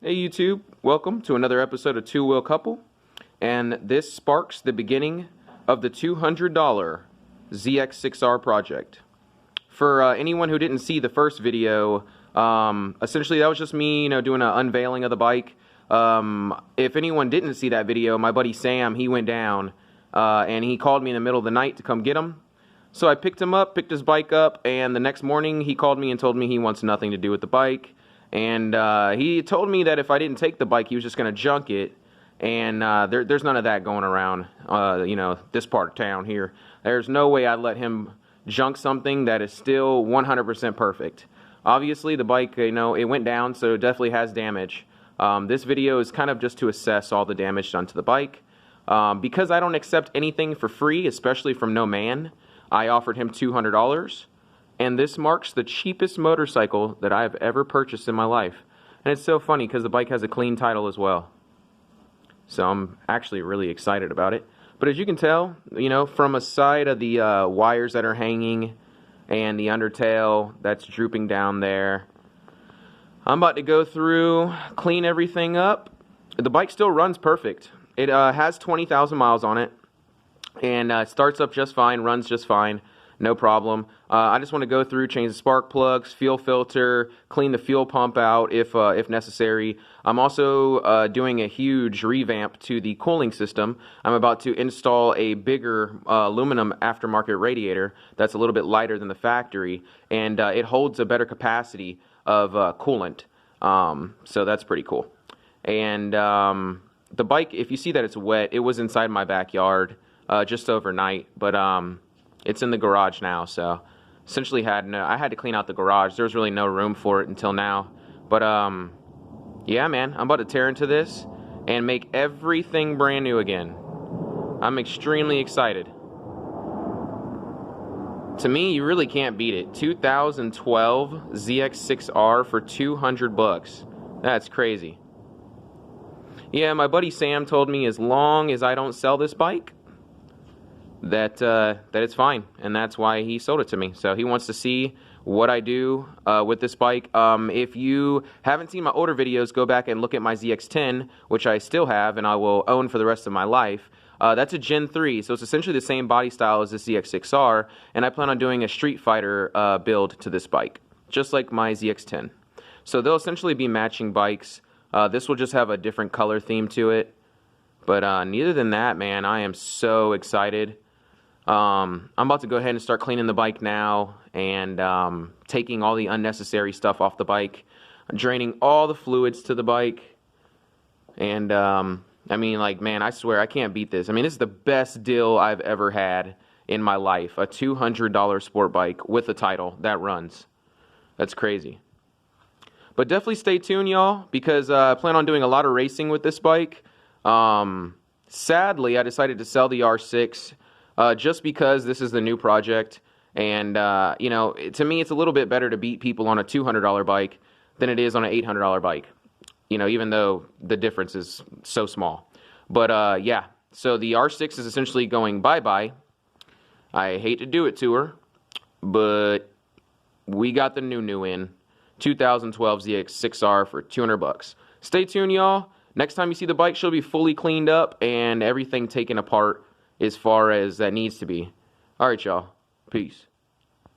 Hey YouTube, welcome to another episode of Two Wheel Couple, and this sparks the beginning of the $200 ZX6R project. For anyone who didn't see the first video, essentially that was just me, doing an unveiling of the bike. If anyone didn't see that video, my buddy Sam, he went down, and he called me in the middle of the night to come get him. So I picked him up, picked his bike up, and the next morning he called me and told me he wants nothing to do with the bike. And he told me that if I didn't take the bike, he was just going to junk it. And there's none of that going around, this part of town here. There's no way I'd let him junk something that is still 100% perfect. Obviously, the bike, it went down, so it definitely has damage. This video is kind of just to assess all the damage done to the bike. Because I don't accept anything for free, especially from no man, I offered him $200. And this marks the cheapest motorcycle that I have ever purchased in my life. And it's so funny because the bike has a clean title as well. So I'm actually really excited about it. But as you can tell, from a side of the wires that are hanging and the undertail that's drooping down there, I'm about to go through, clean everything up. The bike still runs perfect. It has 20,000 miles on it. And it starts up just fine, runs just fine. No problem. I just want to go through, change the spark plugs, fuel filter, clean the fuel pump out if necessary. I'm also doing a huge revamp to the cooling system. I'm about to install a bigger aluminum aftermarket radiator that's a little bit lighter than the factory, and it holds a better capacity of coolant. So that's pretty cool. And the bike, if you see that it's wet, it was inside my backyard just overnight, but it's in the garage now, so essentially I had to clean out the garage. There was really no room for it until now. But yeah, man, I'm about to tear into this and make everything brand new again. I'm extremely excited. To me, you really can't beat it. 2012 ZX6R for 200 bucks. That's crazy. Yeah, my buddy Sam told me as long as I don't sell this bike, that it's fine, and that's why he sold it to me. So he wants to see what I do with this bike. If you haven't seen my older videos, go back and look at my ZX10, which I still have and I will own for the rest of my life. That's a Gen 3, so it's essentially the same body style as the ZX6R, and I plan on doing a Street Fighter build to this bike, just like my ZX10. So they'll essentially be matching bikes. This will just have a different color theme to it. But neither than that, man, I am so excited. I'm about to go ahead and start cleaning the bike now and taking all the unnecessary stuff off the bike, draining all the fluids to the bike. And I mean, like, man, I swear I can't beat this. I mean, this is the best deal I've ever had in my life. A $200 sport bike with a title that runs. That's crazy. But definitely stay tuned, y'all, because I plan on doing a lot of racing with this bike. Sadly, I decided to sell the R6 just because this is the new project, and to me it's a little bit better to beat people on a $200 bike than it is on an $800 bike, even though the difference is so small. But yeah, so the R6 is essentially going bye-bye. I hate to do it to her, but we got the new in 2012 ZX6R for 200 bucks. Stay tuned, y'all. Next time you see the bike, she'll be fully cleaned up and everything taken apart as far as that needs to be. Alright, y'all. Peace.